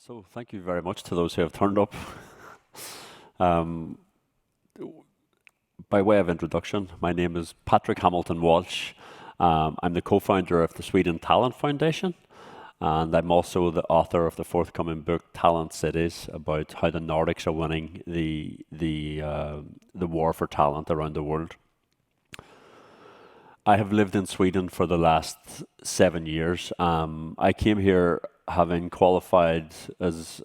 So thank you very much to those who have turned up. Um, by way of introduction, my name is Patrick Hamilton Walsh. I'm the co-founder of the Sweden Talent Foundation, and I'm also the author of the forthcoming book Talent Cities, about how the Nordics are winning the war for talent around the world. I have lived in Sweden for the last 7 years. I came here having qualified as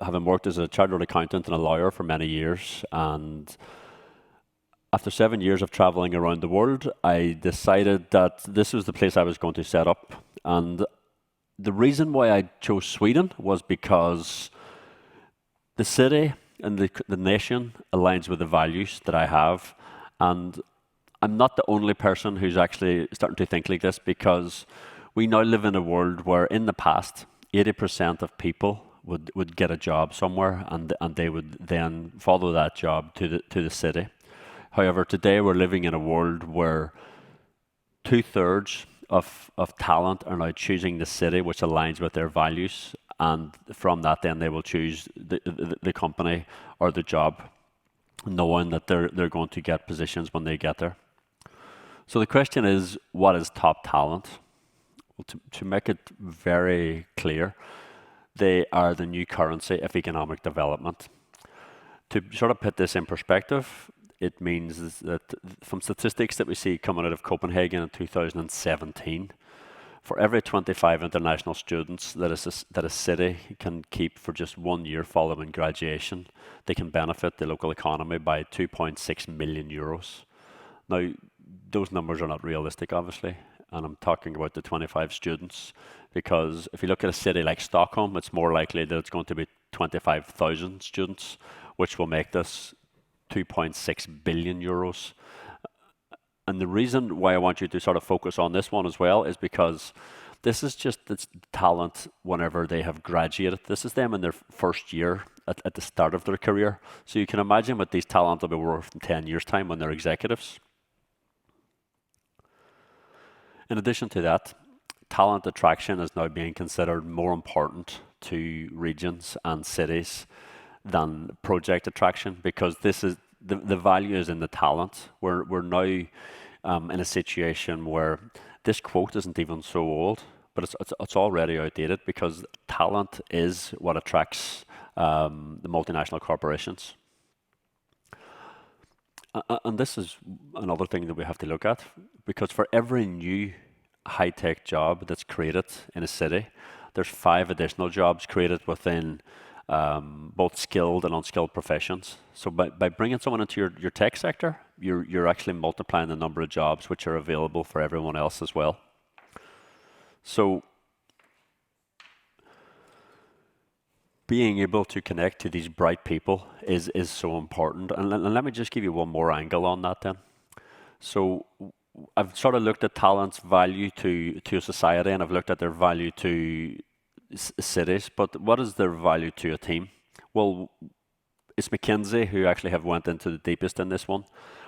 having worked as a chartered accountant and a lawyer for many years, and after 7 years of traveling around the world, I decided that this was the place I was going to set up. And the reason why I chose Sweden was because the city and the nation aligns with the values that I have. And I'm not the only person who's actually starting to think like this, because we now live in a world where in the past, 80% of people would get a job somewhere, and they would then follow that job to the city. However, today we're living in a world where 2/3 of talent are now choosing the city, which aligns with their values, and from that then they will choose the company or the job, knowing that they're going to get positions when they get there. So the question is, what is top talent? Well, to make it very clear, they are the new currency of economic development. To sort of put this in perspective, it means that from statistics that we see coming out of Copenhagen in 2017, for every 25 international students that a city can keep for just 1 year following graduation, they can benefit the local economy by 2.6 million euros. Now, those numbers are not realistic, obviously, and I'm talking about the 25 students, because if you look at a city like Stockholm, it's more likely that it's going to be 25,000 students, which will make this 2.6 billion euros. And the reason why I want you to sort of focus on this one as well is because this is just the talent whenever they have graduated. This is them in their first year at the start of their career. So you can imagine what these talent will be worth in 10 years' time when they're executives. In addition to that, talent attraction is now being considered more important to regions and cities than project attraction, because this is the value is in the talent. We're now in a situation where this quote isn't even so old, but it's already outdated, because talent is what attracts the multinational corporations. And this is another thing that we have to look at, because for every new high-tech job that's created in a city, there's 5 additional jobs created within both skilled and unskilled professions. So by bringing someone into your tech sector, you're actually multiplying the number of jobs which are available for everyone else as well. So being able to connect to these bright people is so important. And let me just give you one more angle on that then. So I've sort of looked at talent's value to a society, and I've looked at their value to cities, but what is their value to a team? Well, it's McKinsey who actually have went into the deepest in this one,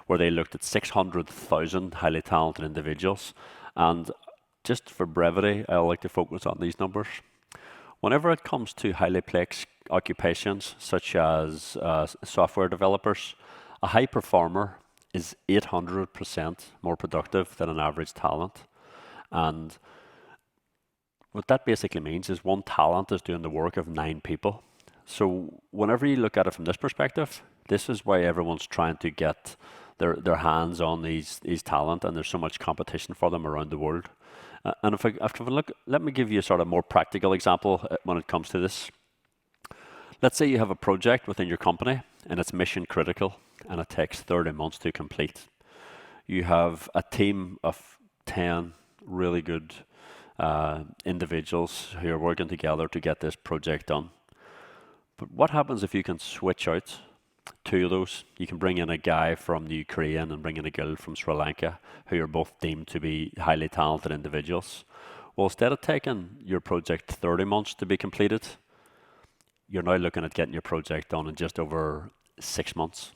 where they looked at 600,000 highly talented individuals. And just for brevity, I like to focus on these numbers. Whenever it comes to highly plex occupations, such as software developers, a high performer is 800% more productive than an average talent. And what that basically means is one talent is doing the work of 9 people. So whenever you look at it from this perspective, this is why everyone's trying to get their hands on these talent, and there's so much competition for them around the world. And if I look, let me give you a sort of more practical example when it comes to this. Let's say you have a project within your company and it's mission critical and it takes 30 months to complete. You have a team of 10 really good individuals who are working together to get this project done. But what happens if you can switch out 2 of those? You can bring in a guy from the Ukraine and bring in a girl from Sri Lanka, who are both deemed to be highly talented individuals. Well, instead of taking your project 30 months to be completed, you're now looking at getting your project done in just over 6 months.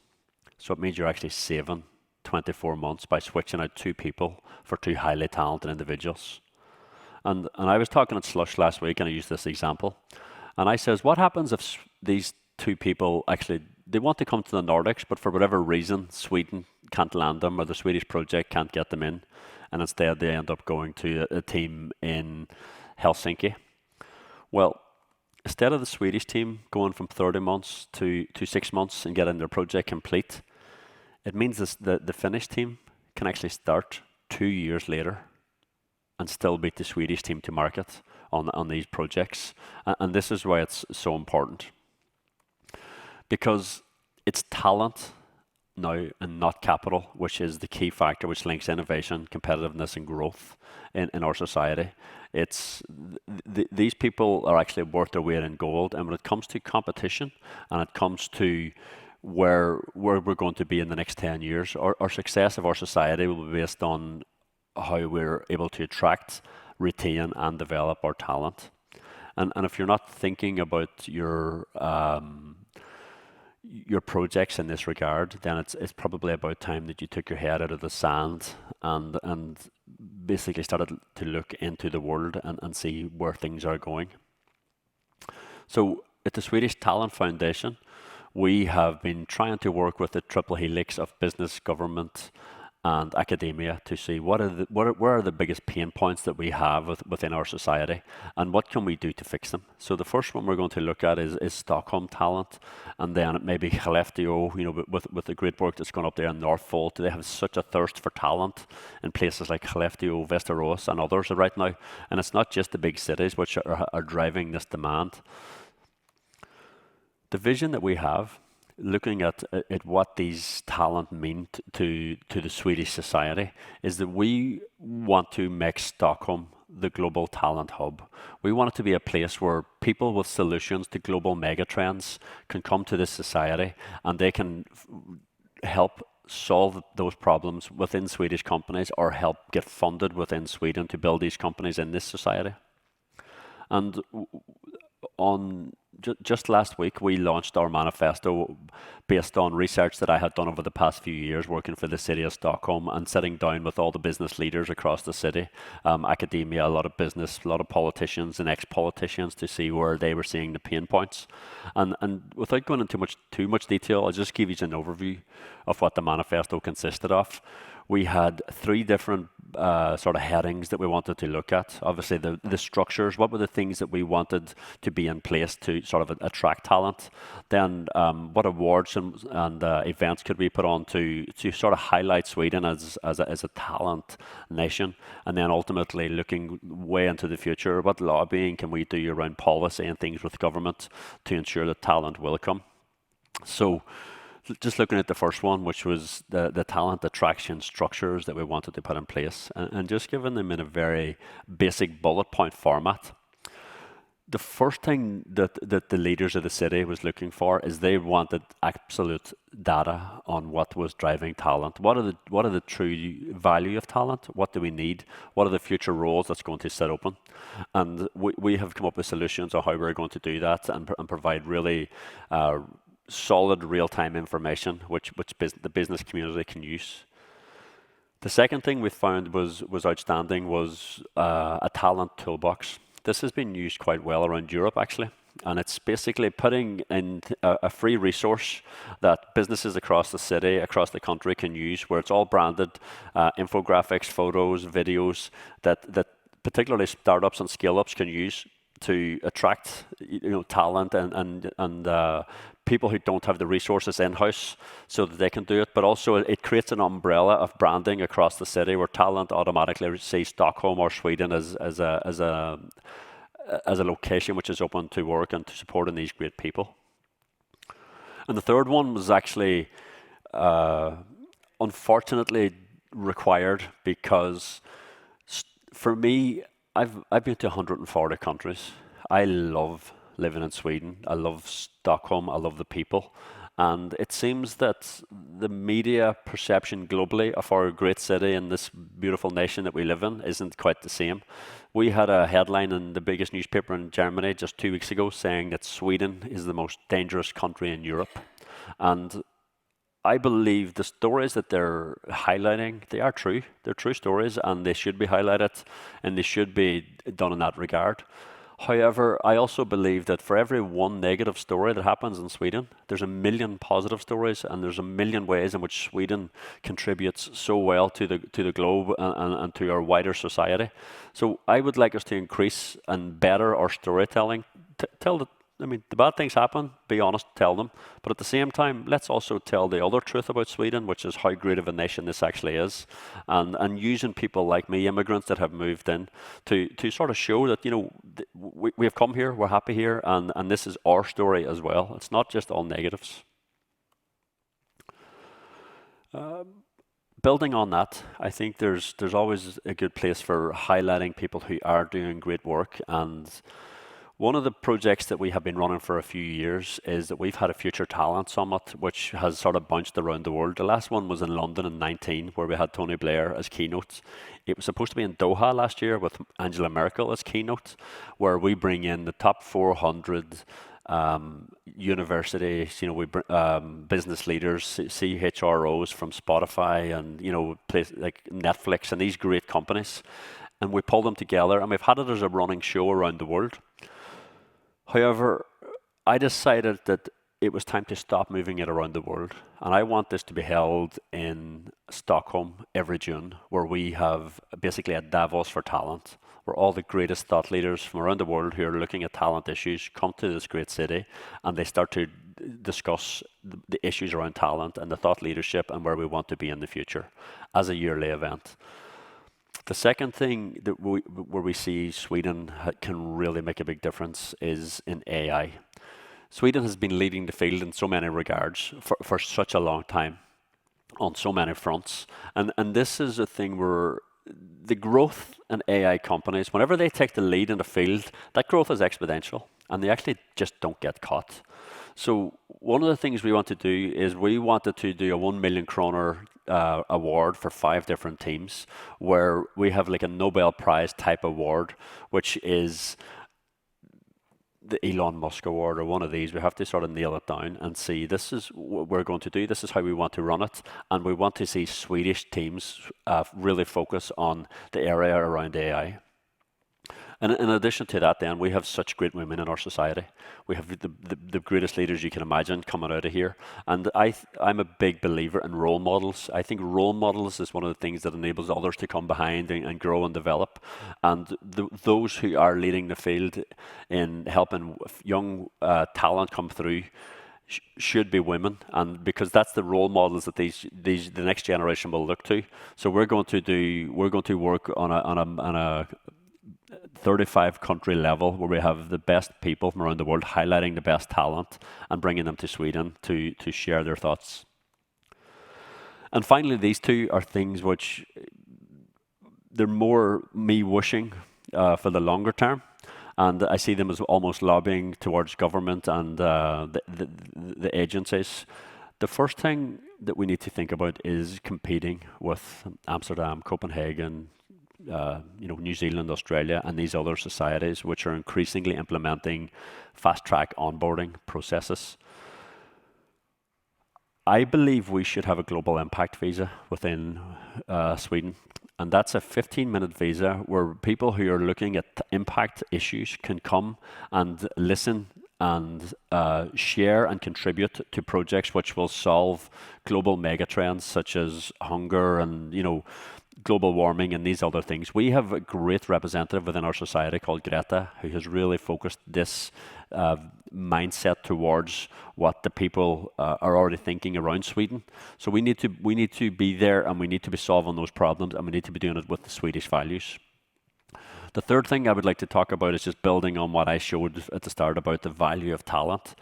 So it means you're actually saving 24 months by switching out 2 people for 2 highly talented individuals. And I was talking at Slush last week, and I used this example. And I says, what happens if these two people actually, they want to come to the Nordics, but for whatever reason, Sweden can't land them, or the Swedish project can't get them in, and instead they end up going to a team in Helsinki. Well, instead of the Swedish team going from 30 months to 6 months and getting their project complete, it means the Finnish team can actually start 2 years later and still beat the Swedish team to market on these projects. And this is why it's so important. Because it's talent now and not capital, which is the key factor which links innovation, competitiveness and growth in our society. It's these people are actually worth their weight in gold. And when it comes to competition and it comes to where we're going to be in the next 10 years, our success of our society will be based on how we're able to attract, retain and develop our talent. And if you're not thinking about your projects in this regard, then it's probably about time that you took your head out of the sand and basically started to look into the world and see where things are going. So at the Swedish Talent Foundation, we have been trying to work with the triple helix of business, government and academia to see where are the biggest pain points that we have within our society and what can we do to fix them. So the first one we're going to look at is Stockholm Talent, and then maybe Skellefteå, with the great work that's gone up there in Northvolt. They have such a thirst for talent in places like Skellefteå, Västerås and others right now. And it's not just the big cities which are driving this demand. The vision that we have, looking at what these talent mean to the Swedish society, is that we want to make Stockholm the global talent hub. We want it to be a place where people with solutions to global megatrends can come to this society and they can help solve those problems within Swedish companies or help get funded within Sweden to build these companies in this society. And just last week, we launched our manifesto based on research that I had done over the past few years working for the city of Stockholm and sitting down with all the business leaders across the city, academia, a lot of business, a lot of politicians and ex-politicians to see where they were seeing the pain points. And without going into too much detail, I'll just give you an overview of what the manifesto consisted of. We had 3 different sort of headings that we wanted to look at. Obviously, the structures, what were the things that we wanted to be in place to sort of attract talent? Then what awards and events could we put on to sort of highlight Sweden as a talent nation? And then ultimately looking way into the future, what lobbying can we do around policy and things with government to ensure that talent will come? So just looking at the first one, which was the talent attraction structures that we wanted to put in place, and just giving them in a very basic bullet point format. The first thing that the leaders of the city was looking for is they wanted absolute data on what was driving talent. What are the true value of talent? What do we need? What are the future roles that's going to sit open? And we have come up with solutions on how we're going to do that and provide really solid real-time information which the business community can use. The second thing we found was outstanding was a talent toolbox. This has been used quite well around Europe actually, and it's basically putting in a free resource that businesses across the city, across the country can use, where it's all branded infographics, photos, videos that particularly startups and scale-ups can use to attract talent and people who don't have the resources in-house so that they can do it. But also it creates an umbrella of branding across the city where talent automatically sees Stockholm or Sweden as a location which is open to work and to supporting these great people. And the third one was actually unfortunately required because for me, I've been to 140 countries. I love living in Sweden. I love Stockholm. I love the people. And it seems that the media perception globally of our great city and this beautiful nation that we live in isn't quite the same. We had a headline in the biggest newspaper in Germany just 2 weeks ago saying that Sweden is the most dangerous country in Europe. And I believe the stories that they're highlighting, they are true. They're true stories and they should be highlighted and they should be done in that regard. However, I also believe that for every one negative story that happens in Sweden, there's a million positive stories, and there's a million ways in which Sweden contributes so well to the globe and to our wider society. So I would like us to increase and better our storytelling. Tell the I mean, the bad things happen, be honest, tell them. But at the same time, let's also tell the other truth about Sweden, which is how great of a nation this actually is. And using people like me, immigrants that have moved in, to sort of show that, we have come here, we're happy here, and this is our story as well. It's not just all negatives. Building on that, I think there's always a good place for highlighting people who are doing great work. And one of the projects that we have been running for a few years is that we've had a Future Talent Summit, which has sort of bounced around the world. The last one was in London in 19, where we had Tony Blair as keynote. It was supposed to be in Doha last year with Angela Merkel as keynote, where we bring in the top 400 universities, business leaders, CHROs from Spotify and, places like Netflix and these great companies. And we pull them together, and we've had it as a running show around the world. However, I decided that it was time to stop moving it around the world. And I want this to be held in Stockholm every June, where we have basically a Davos for talent, where all the greatest thought leaders from around the world who are looking at talent issues come to this great city, and they start to discuss the issues around talent and the thought leadership and where we want to be in the future as a yearly event. The second thing that where we see Sweden can really make a big difference is in AI. Sweden has been leading the field in so many regards for such a long time on so many fronts. And this is a thing where the growth in AI companies, whenever they take the lead in the field, that growth is exponential, and they actually just don't get caught. So one of the things we want to do is we wanted to do a 1 million kroner award for 5 different teams, where we have like a Nobel Prize type award, which is the Elon Musk award or one of these. We have to sort of nail it down and see, this is what we're going to do, this is how we want to run it, and we want to see Swedish teams really focus on the area around AI. And in addition to that, then, we have such great women in our society. We have the greatest leaders you can imagine coming out of here. And I'm a big believer in role models. I think role models is one of the things that enables others to come behind and grow and develop. And those who are leading the field in helping young talent come through should be women, and because that's the role models that the next generation will look to. So we're going to work on a 35 country level, where we have the best people from around the world highlighting the best talent and bringing them to Sweden to share their thoughts. And finally, these two are things which they're more me wishing for the longer term, and I see them as almost lobbying towards government and the agencies. The first thing that we need to think about is competing with Amsterdam, Copenhagen, New Zealand, Australia, and these other societies which are increasingly implementing fast-track onboarding processes. I believe we should have a global impact visa within Sweden, and that's a 15-minute visa where people who are looking at impact issues can come and listen and share and contribute to projects which will solve global megatrends such as hunger and global warming and these other things. We have a great representative within our society called Greta, who has really focused this mindset towards what the people are already thinking around Sweden. So we need to be there, and we need to be solving those problems, and we need to be doing it with the Swedish values. The third thing I would like to talk about is just building on what I showed at the start about the value of talent.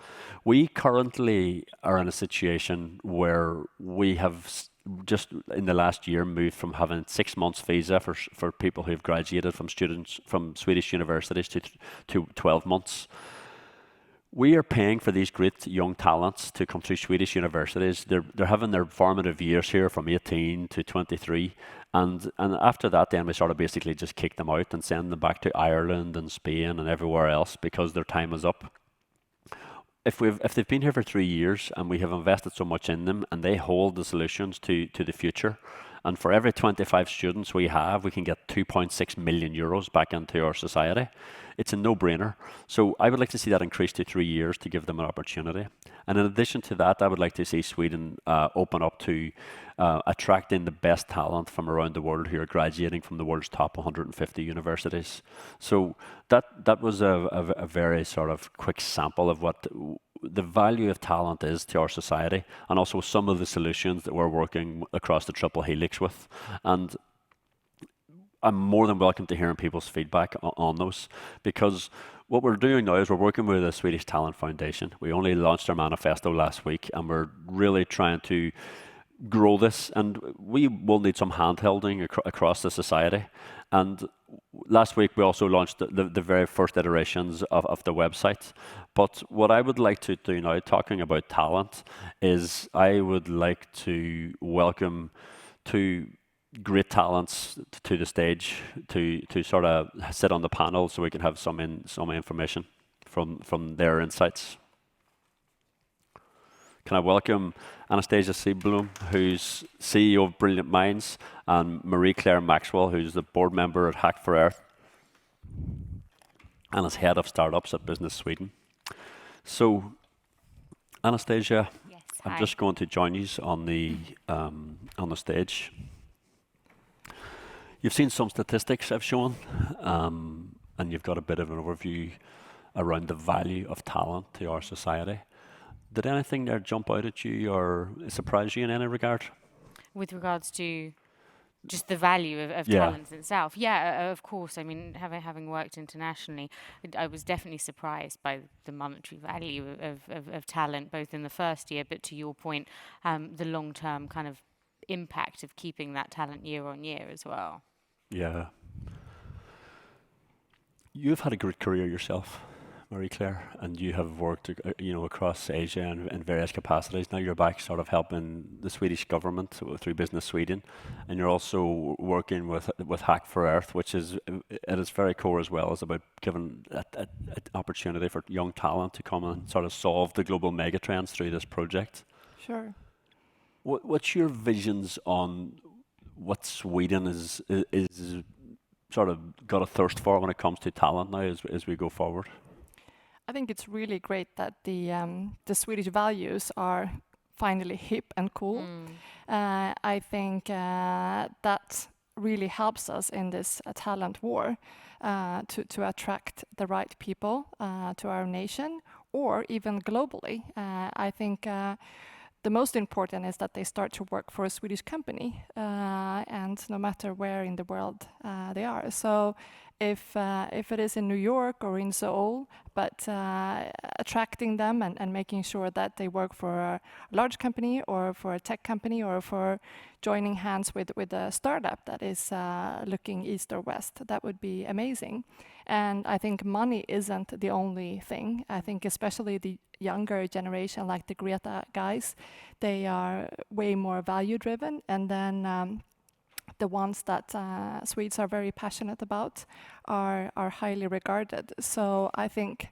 We currently are in a situation where we have just in the last year moved from having 6 months visa for people who've graduated from students from Swedish universities to 12 months. We are paying for these great young talents to come through Swedish universities. They're having their formative years here from 18 to 23. And after that, then we sort of basically just kick them out and send them back to Ireland and Spain and everywhere else because their time is up. If they've been here for 3 years and we have invested so much in them and they hold the solutions to the future, and for every 25 students we have, we can get 2.6 million euros back into our society. it's a no-brainer. So I would like to see that increase to 3 years to give them an opportunity. And in addition to that, I would like to see Sweden open up to attracting the best talent from around the world who are graduating from the world's top 150 universities. So that was a very sort of quick sample of what the value of talent is to our society, and also some of the solutions that we're working across the triple helix with. And I'm more than welcome to hearing people's feedback on those, because what we're doing now is we're working with the Swedish Talent Foundation. We only launched our manifesto last week, and we're really trying to grow this, and we will need some hand-holding across the society. And last week we also launched the very first iterations of the website. But what I would like to do now, talking about talent, is I would like to welcome two great talents to the stage to sort of sit on the panel, so we can have some information from their insights. Can I welcome Annastasia Seebohm, who's CEO of Brilliant Minds, and Marie-Claire Maxwell, who's the board member at Hack for Earth and is head of startups at Business Sweden. So, Annastasia, yes, I'm just going to join you on the stage. You've seen some statistics I've shown, and you've got a bit of an overview around the value of talent to our society. Did anything there jump out at you or surprise you in any regard? With regards to just the value of Yeah. talent itself. Yeah, of course. I mean, having worked internationally, I was definitely surprised by the monetary value of talent, both in the first year, but to your point, the long-term kind of impact of keeping that talent year on year as well. Yeah. You've had a great career yourself, Marie-Claire, and you have worked, across Asia in various capacities. Now you're back sort of helping the Swedish government through Business Sweden, and you're also working with Hack for Earth, which is, at its very core as well, is about giving an opportunity for young talent to come and sort of solve the global megatrends through this project. Sure. What's your visions on what Sweden is sort of got a thirst for when it comes to talent now as we go forward? I think it's really great that the Swedish values are finally hip and cool. I think that really helps us in this talent war to attract the right people to our nation, or even globally. I think the most important is that they start to work for a Swedish company, and no matter where in the world they are. So if it is in New York or in Seoul, but attracting them and making sure that they work for a large company or for a tech company or for joining hands with a startup that is looking east or west, that would be amazing. And I think money isn't the only thing. I think especially the younger generation, like the Greta guys, they are way more value driven. And then the ones that Swedes are very passionate about are highly regarded. So I think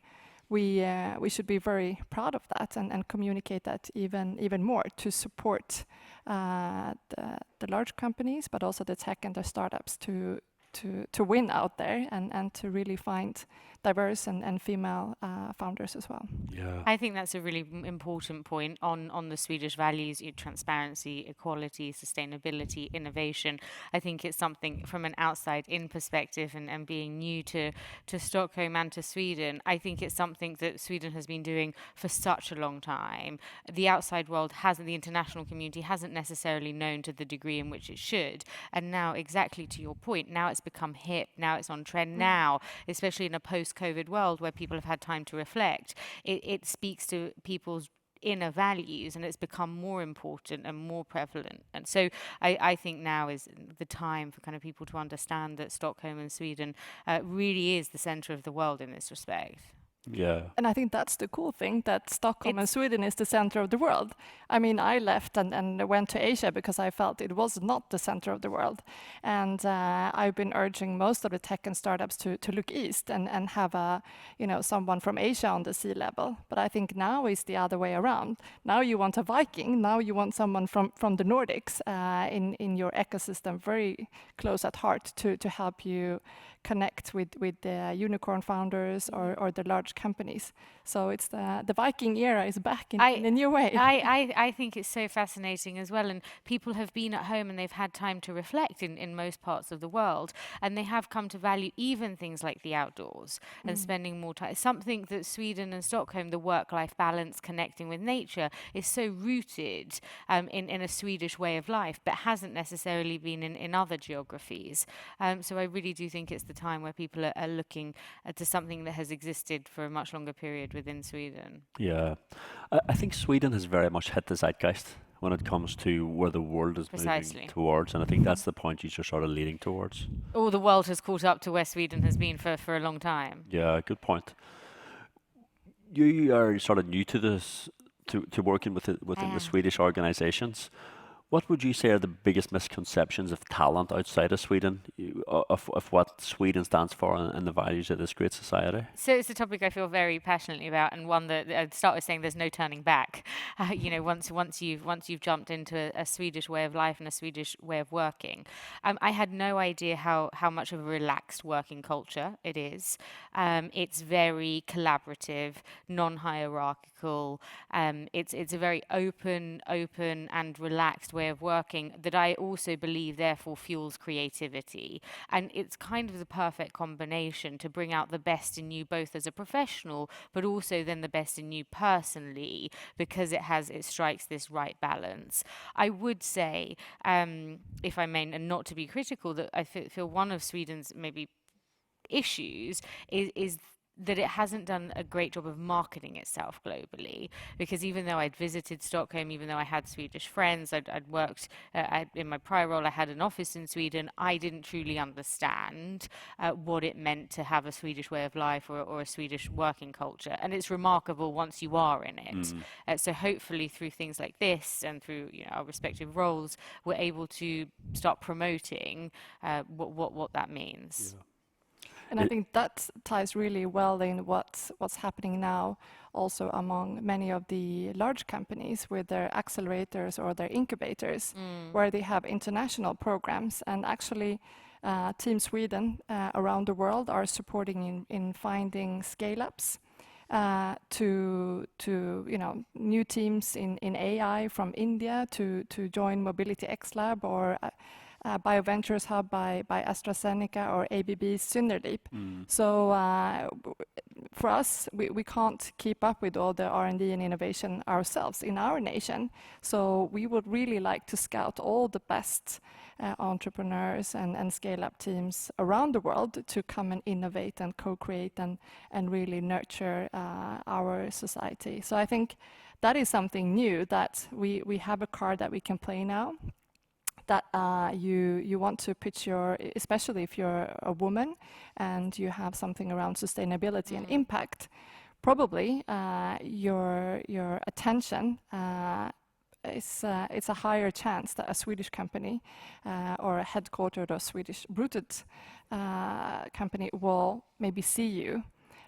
we should be very proud of that and communicate that even more to support the large companies, but also the tech and the startups to win out there and to really find diverse and female founders as well. Yeah. I think that's a really important point on the Swedish values: transparency, equality, sustainability, innovation. I think it's something from an outside-in perspective, and being new to Stockholm and to Sweden, I think it's something that Sweden has been doing for such a long time. The outside world the international community hasn't necessarily known to the degree in which it should. And now, exactly to your point, now it's become hip, now it's on trend. Now, especially in a post-COVID world where people have had time to reflect, it speaks to people's inner values, and it's become more important and more prevalent. And so I think now is the time for kind of people to understand that Stockholm and Sweden really is the center of the world in this respect. Yeah. And I think that's the cool thing, that Stockholm and Sweden is the center of the world. I mean, I left and went to Asia because I felt it was not the center of the world. And I've been urging most of the tech and startups to look east and have someone from Asia on the C-level. But I think now is the other way around. Now you want a Viking. Now you want someone from the Nordics in your ecosystem, very close at heart to help you connect with the unicorn founders or the large companies. So it's the Viking era is back in a new way. I think it's so fascinating as well, and people have been at home and they've had time to reflect in most parts of the world, and they have come to value even things like the outdoors and spending more time. Something that Sweden and Stockholm, the work-life balance, connecting with nature, is so rooted in a Swedish way of life, but hasn't necessarily been in other geographies. So I really do think it's the time where people are looking to something that has existed for a much longer period within Sweden. Yeah, I think Sweden has very much hit the zeitgeist when it comes to where the world is moving towards, and I think that's the point you're sort of leading towards. Oh, the world has caught up to where Sweden has been for a long time. Yeah, good point. You are sort of new to this, to working within the Swedish organizations. What would you say are the biggest misconceptions of talent outside of Sweden, of what Sweden stands for and the values of this great society? So it's a topic I feel very passionately about, and one that I'd start with saying there's no turning back. Once you've jumped into a Swedish way of life and a Swedish way of working, I had no idea how much of a relaxed working culture it is. It's very collaborative, non-hierarchical. It's a very open and relaxed way of working that I also believe therefore fuels creativity, and it's kind of the perfect combination to bring out the best in you both as a professional but also then the best in you personally, because it strikes this right balance. I would say, if I may, and not to be critical, that I feel one of Sweden's maybe issues is that it hasn't done a great job of marketing itself globally, because even though I'd visited Stockholm, even though I had Swedish friends, I'd worked in my prior role, I had an office in Sweden, I didn't truly understand what it meant to have a Swedish way of life or a Swedish working culture. And it's remarkable once you are in it. So hopefully through things like this and through our respective roles, we're able to start promoting what that means. Yeah. And I think that ties really well in what's happening now also among many of the large companies with their accelerators or their incubators, where they have international programs. And actually, Team Sweden around the world are supporting in finding scale-ups to new teams in AI from India to join Mobility X Lab or Bioventures Hub by AstraZeneca or ABB's Synderdeep. So for us, we can't keep up with all the R&D and innovation ourselves in our nation. So we would really like to scout all the best entrepreneurs and scale-up teams around the world to come and innovate and co-create and really nurture our society. So I think that is something new, that we have a card that we can play now, that you want to pitch especially if you're a woman and you have something around sustainability and impact, probably your attention it's a higher chance that a Swedish company or a headquartered or Swedish-rooted company will maybe see you.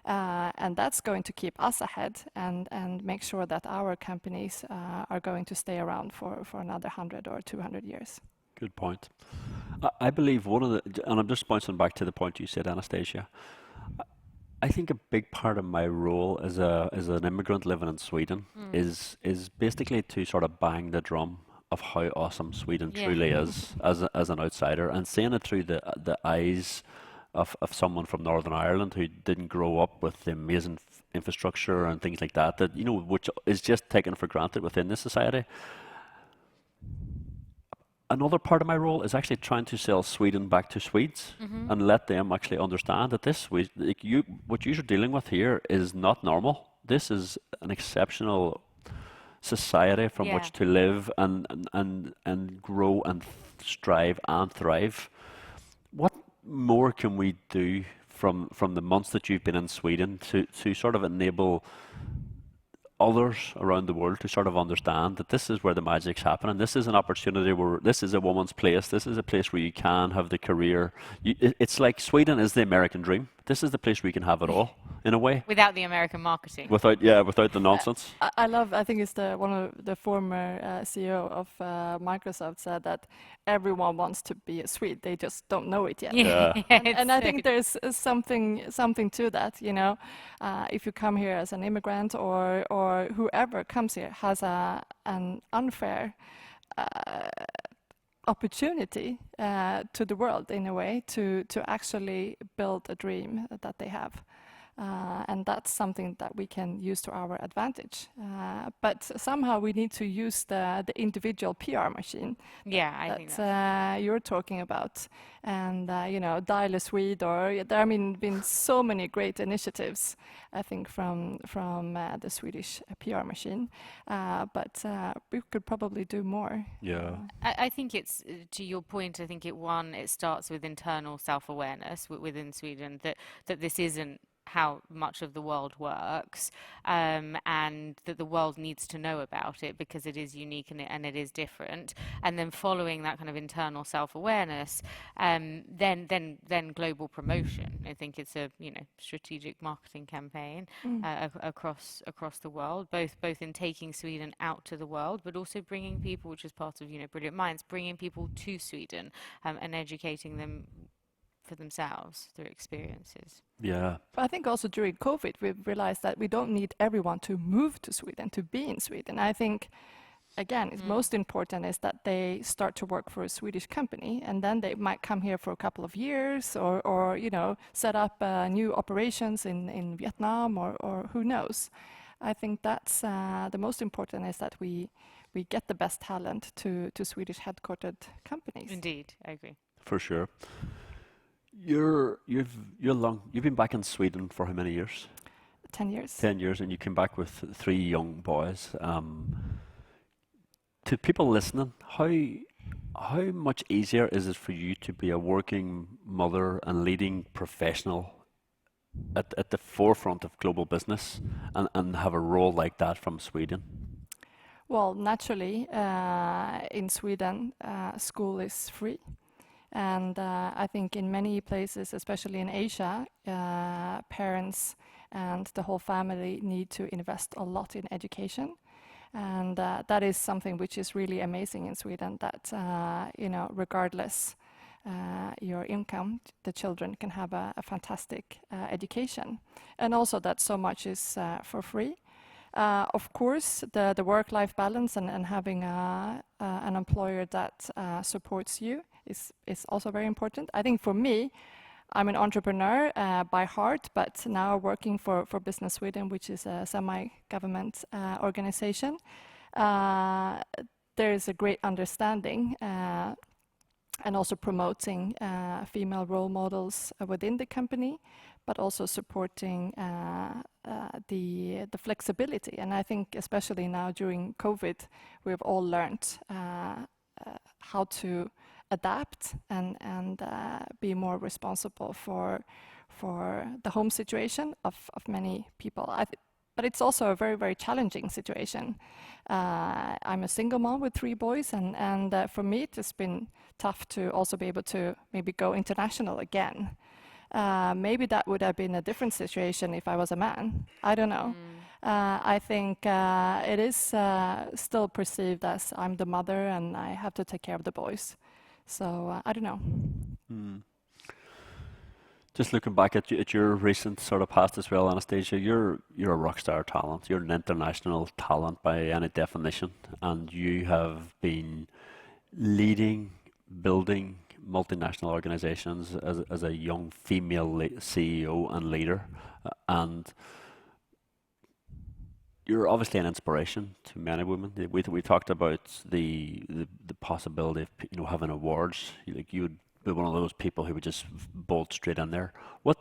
And that's going to keep us ahead and make sure that our companies are going to stay around for another 100 or 200 years. Good point. I believe and I'm just bouncing back to the point you said, Annastasia, I think a big part of my role as an immigrant living in Sweden is basically to sort of bang the drum of how awesome Sweden truly is as an outsider, and seeing it through the eyes of someone from Northern Ireland who didn't grow up with the amazing infrastructure and things like that, which is just taken for granted within this society. Another part of my role is actually trying to sell Sweden back to Swedes and let them actually understand that what you're dealing with here is not normal. This is an exceptional society from which to live and grow and strive and thrive. What more can we do from the months that you've been in Sweden to sort of enable others around the world to sort of understand that this is where the magic's happening? This is an opportunity where this is a woman's place. This is a place where you can have the career. It's like Sweden is the American dream. This is the place where you can have it all. in a way, Without the American marketing. without the nonsense. I think it's one of the former CEO of Microsoft said that everyone wants to be a Swede, they just don't know it yet. Yeah. And I think there's something to that, you know. If you come here as an immigrant or whoever comes here has an unfair opportunity to the world in a way to actually build a dream that they have. And that's something that we can use to our advantage. But somehow we need to use the individual PR machine I think that you're talking about. And, you know, Dial a Swede, or there have been so many great initiatives, I think, from the Swedish PR machine. But we could probably do more. Yeah. I think it's, to your point, I think it starts with internal self-awareness within Sweden, that this isn't how much of the world works, and that the world needs to know about it because it is unique and it is different. And then following that kind of internal self-awareness, then global promotion. I think it's a strategic marketing campaign across the world, both in taking Sweden out to the world, but also bringing people, which is part of Brilliant Minds, bringing people to Sweden and educating them for themselves through experiences. Yeah. But I think also during COVID, we've realized that we don't need everyone to move to Sweden, to be in Sweden. I think, again, it's most important is that they start to work for a Swedish company, and then they might come here for a couple of years or set up new operations in Vietnam or who knows. I think that's the most important is that we get the best talent to Swedish headquartered companies. Indeed, I agree. For sure. You've been back in Sweden for how many years? 10 years. 10 years, and you came back with 3 young boys. To people listening, how much easier is it for you to be a working mother and leading professional at the forefront of global business and have a role like that from Sweden? Well, naturally, in Sweden, school is free. And I think in many places, especially in Asia, parents and the whole family need to invest a lot in education. And that is something which is really amazing in Sweden, that, regardless your income, the children can have a fantastic education. And also that so much is for free. Of course, the work-life balance and having an employer that supports you is also very important. I think for me, I'm an entrepreneur by heart, but now working for Business Sweden, which is a semi-government organization. There is a great understanding and also promoting female role models within the company, but also supporting the flexibility. And I think especially now during COVID, we've all learned how to adapt and be more responsible for the home situation of many people. But it's also a very, very challenging situation. I'm a single mom with 3 boys, and for me it has been tough to also be able to maybe go international again. Maybe that would have been a different situation if I was a man. I don't know. I think it is still perceived as I'm the mother and I have to take care of the boys. So I don't know. Just looking back at your recent sort of past as well, Annastasia, you're a rock star talent. You're an international talent by any definition, and you have been leading, building multinational organizations as a young female CEO and leader, and you're obviously an inspiration to many women. We talked about the possibility of having awards. Like you would be one of those people who would just bolt straight in there. What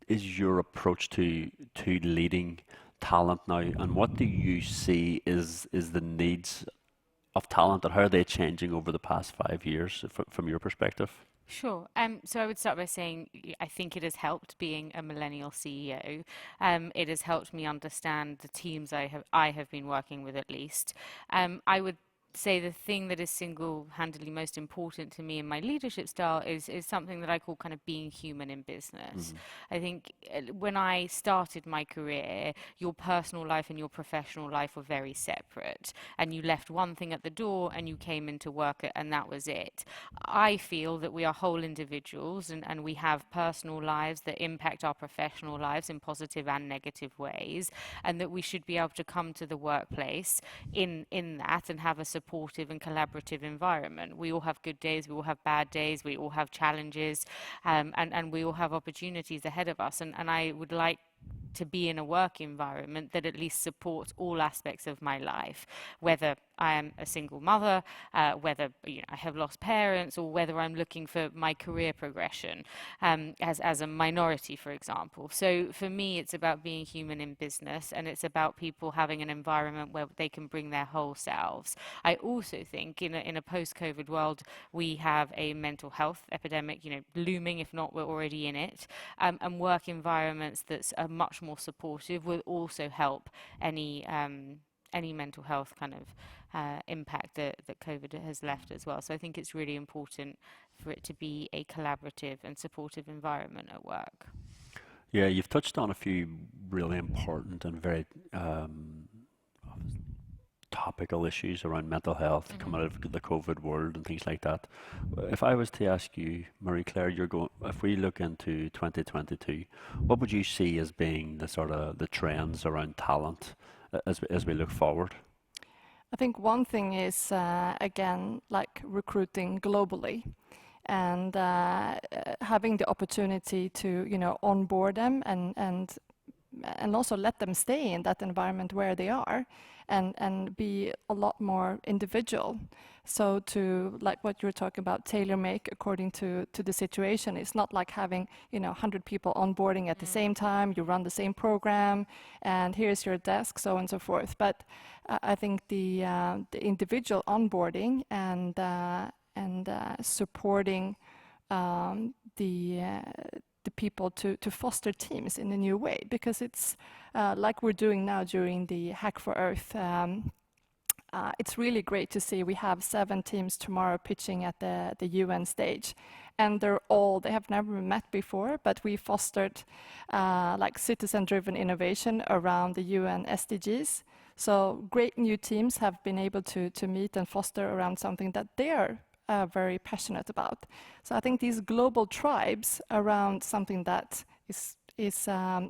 is your approach to leading talent now, and what do you see is the needs of talent, and how are they changing over the past 5 years from your perspective? Sure. So I would start by saying I think it has helped being a millennial CEO. It has helped me understand the teams I have been working with, at least. I would say the thing that is single-handedly most important to me in my leadership style is something that I call kind of being human in business. I think when I started my career, your personal life and your professional life were very separate, and you left one thing at the door and you came into work and that was it. I feel that we are whole individuals, and we have personal lives that impact our professional lives in positive and negative ways, and that we should be able to come to the workplace in that and have a supportive and collaborative environment. We all have good days, we all have bad days, we all have challenges, and we all have opportunities ahead of us. And I would like to be in a work environment that at least supports all aspects of my life, whether I am a single mother, whether I have lost parents, or whether I'm looking for my career progression as a minority, for example. So for me, it's about being human in business, and it's about people having an environment where they can bring their whole selves. I also think in a post-COVID world, we have a mental health epidemic, looming, if not we're already in it, and work environments that are much more supportive will also help any mental health kind of impact that COVID has left as well. So I think it's really important for it to be a collaborative and supportive environment at work. Yeah, you've touched on a few really important and very topical issues around mental health coming out of the COVID world and things like that. If I was to ask you, Marie-Claire, if we look into 2022, what would you see as being the sort of the trends around talent as we look forward? I think one thing is, again, like recruiting globally and having the opportunity to, onboard them and also let them stay in that environment where they are and be a lot more individual. So to, like what you're talking about, tailor-make according to the situation. It's not like having, 100 people onboarding at the same time, you run the same program, and here's your desk, so on and so forth. But I think the individual onboarding and supporting the people to foster teams in a new way, because it's like we're doing now during the Hack for Earth. It's really great to see we have 7 teams tomorrow pitching at the UN stage, and they have never met before, but we fostered like citizen-driven innovation around the UN SDGs. So great new teams have been able to meet and foster around something that they are very passionate about. So I think these global tribes around something that is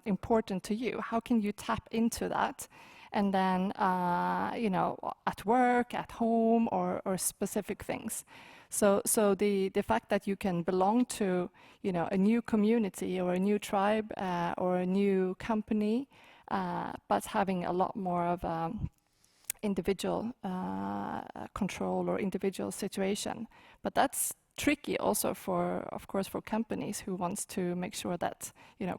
important to you, how can you tap into that? And then, at work, at home, or specific things. So the fact that you can belong to, a new community or a new tribe or a new company, but having a lot more of individual control or individual situation. But that's tricky also of course, for companies who wants to make sure that,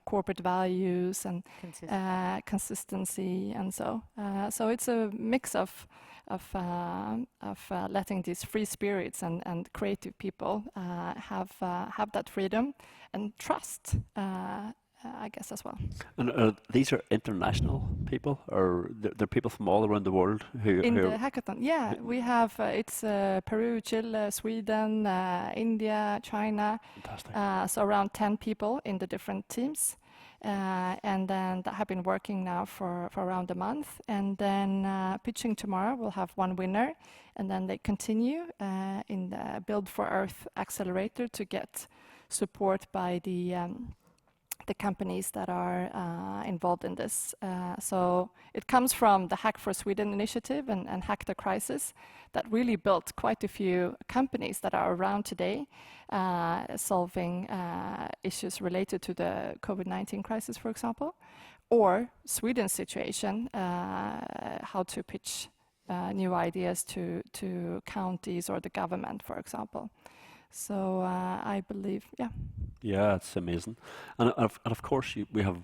corporate values and consistency and so. So it's a mix of letting these free spirits and creative people have that freedom and trust, I guess, as well. And these are international people, or they're people from all around the world who the hackathon? Yeah, we have it's Peru, Chile, Sweden, India, China. Fantastic. So around 10 people in the different teams, and then that have been working now for around a month. And then pitching tomorrow, we'll have one winner, and then they continue in the Build for Earth accelerator to get support by the companies that are involved in this. So it comes from the Hack for Sweden initiative and Hack the Crisis that really built quite a few companies that are around today solving issues related to the COVID-19 crisis, for example, or Sweden's situation, how to pitch new ideas to counties or the government, for example. So I believe, yeah. Yeah, it's amazing. And of course, we have,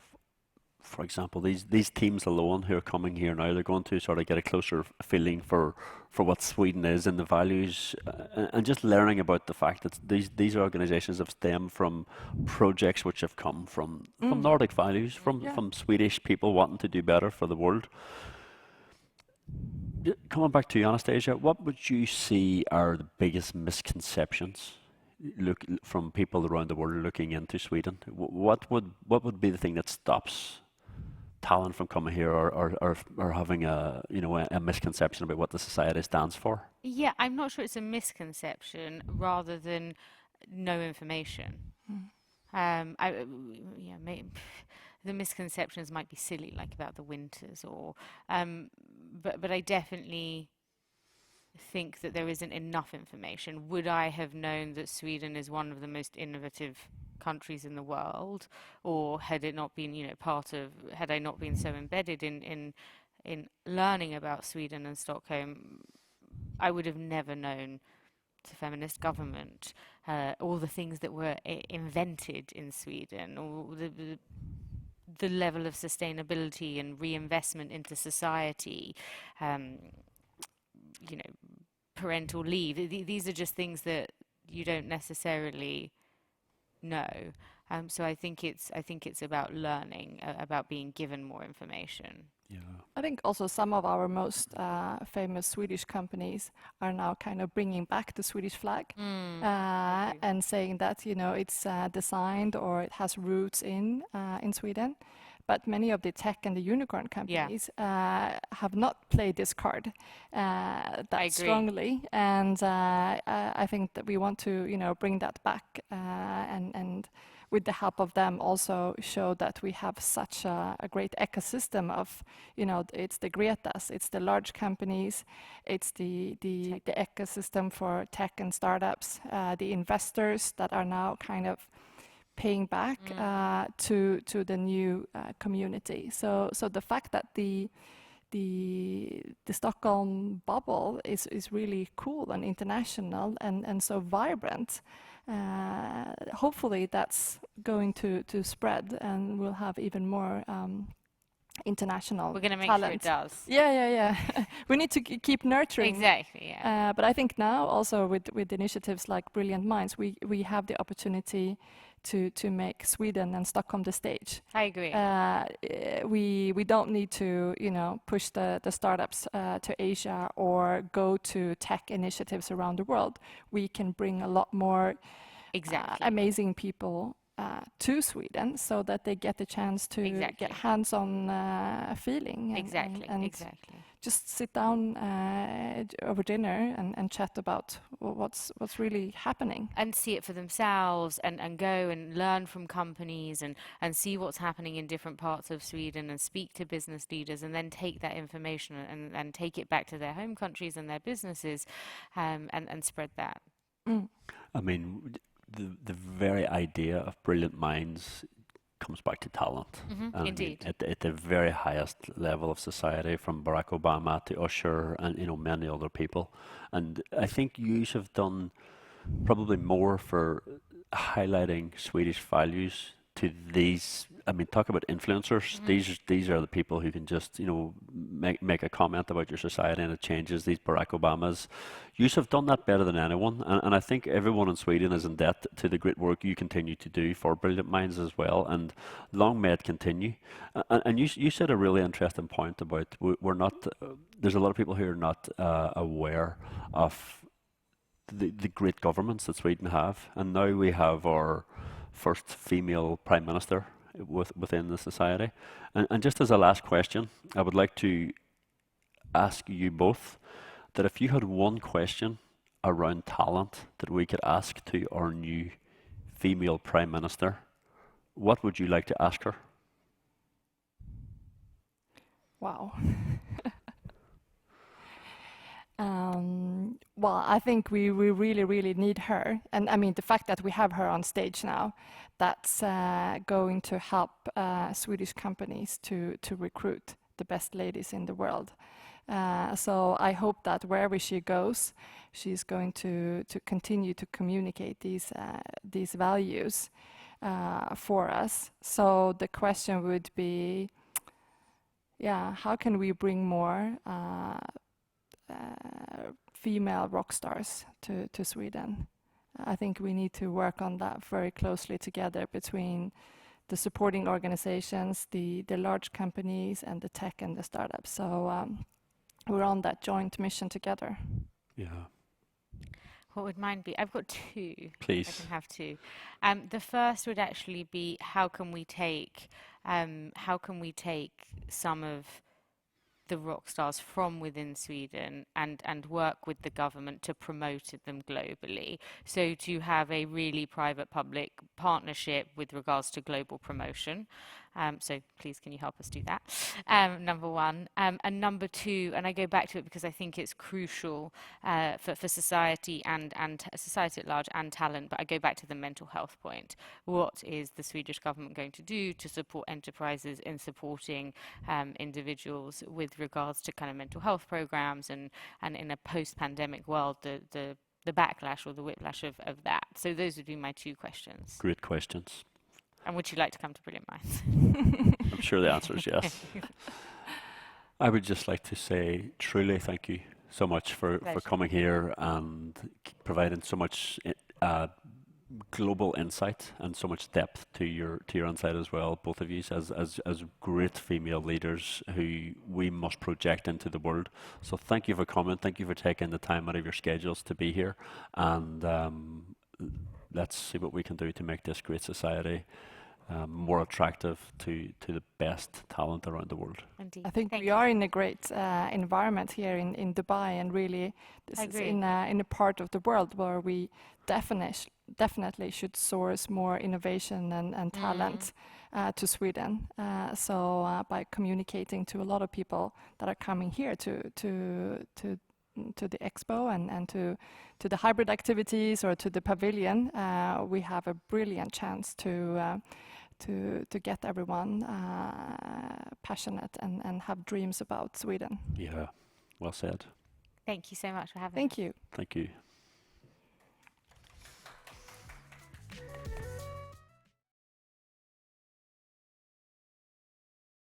for example, these teams alone who are coming here now, they're going to sort of get a closer feeling for what Sweden is and the values, and just learning about the fact that these organizations have stemmed from projects which have come from Nordic values, from Swedish people wanting to do better for the world. Coming back to you, Anastasia, what would you see are the biggest misconceptions from people around the world looking into Sweden? What would be the thing that stops talent from coming here, or having a misconception about what the society stands for? Yeah, I'm not sure it's a misconception rather than no information. The misconceptions might be silly, like about the winters, but I definitely think that there isn't enough information. Would I have known that Sweden is one of the most innovative countries in the world, or had it not been, had I not been so embedded in learning about Sweden and Stockholm, I would have never known the feminist government, all the things that were invented in Sweden, or the level of sustainability and reinvestment into society, parental leave. These are just things that you don't necessarily know. So I think it's about learning, about being given more information. Yeah. I think also some of our most famous Swedish companies are now kind of bringing back the Swedish flag and saying that it's designed or it has roots in Sweden. But many of the tech and the unicorn companies have not played this card that strongly, and I think that we want to bring that back and with the help of them also show that we have such a great ecosystem of it's the Gretas, it's the large companies, it's the ecosystem for tech and startups, the investors that are now kind of paying back to the new community. So the fact that the Stockholm bubble is really cool and international and so vibrant. Hopefully that's going to spread, and we'll have even more international We're going to make talent. sure it does. Yeah. We need to keep nurturing. Exactly, yeah. But I think now also with initiatives like Brilliant Minds, we have the opportunity to make Sweden and Stockholm the stage. I agree. We don't need to push the startups to Asia or go to tech initiatives around the world. We can bring a lot more amazing people to Sweden so that they get the chance to get hands-on feeling and just sit down over dinner and chat about what's really happening. And see it for themselves and go and learn from companies and see what's happening in different parts of Sweden and speak to business leaders and then take that information and take it back to their home countries and their businesses and spread that. I mean, the very idea of Brilliant Minds comes back to talent. And indeed. At the very highest level of society, from Barack Obama to Usher and many other people. And I think you have done probably more for highlighting Swedish values to these. I mean, talk about influencers. These are the people who can just make a comment about your society and it changes. These Barack Obamas. You have done that better than anyone, and I think everyone in Sweden is in debt to the great work you continue to do for Brilliant Minds as well, and long may it continue. And you said a really interesting point about we're not. There's a lot of people who are not aware of the great governments that Sweden have, and now we have our first female prime minister within the society. And just as a last question, I would like to ask you both that if you had one question around talent that we could ask to our new female prime minister, what would you like to ask her? Wow. Well, I think we really need her. And I mean, the fact that we have her on stage now, that's going to help Swedish companies to recruit the best ladies in the world. So I hope that wherever she goes, she's going to continue to communicate these values for us. So the question would be, how can we bring more female rock stars to Sweden? I think we need to work on that very closely together between the supporting organizations, the large companies, and the tech and the startups. So we're on that joint mission together. Yeah. What would mine be? I've got two. Please. I can have two. The first would actually be how can we take some of the rock stars from within Sweden and work with the government to promote them globally. So to have a really private-public partnership with regards to global promotion. So please, can you help us do that? Number one. And number two, and I go back to it because I think it's crucial for society and society at large and talent, but I go back to the mental health point. What is the Swedish government going to do to support enterprises in supporting individuals with regards to kind of mental health programs and in a post-pandemic world, the backlash or the whiplash of that? So those would be my two questions. Great questions. And would you like to come to Brilliant Minds? I'm sure the answer is yes. I would just like to say truly thank you so much for coming here and providing so much global insight and so much depth to your insight as well, both of you as great female leaders who we must project into the world. So thank you for coming. Thank you for taking the time out of your schedules to be here, and let's see what we can do to make this great society more attractive to the best talent around the world. Indeed. I think we are in a great environment here in Dubai, and really this is in a part of the world where we definitely should source more innovation and talent to Sweden. So by communicating to a lot of people that are coming here to the expo and to the hybrid activities or to the pavilion, we have a brilliant chance to get everyone passionate and have dreams about Sweden. Yeah, well said. Thank you so much for having us. Thank you. Thank you.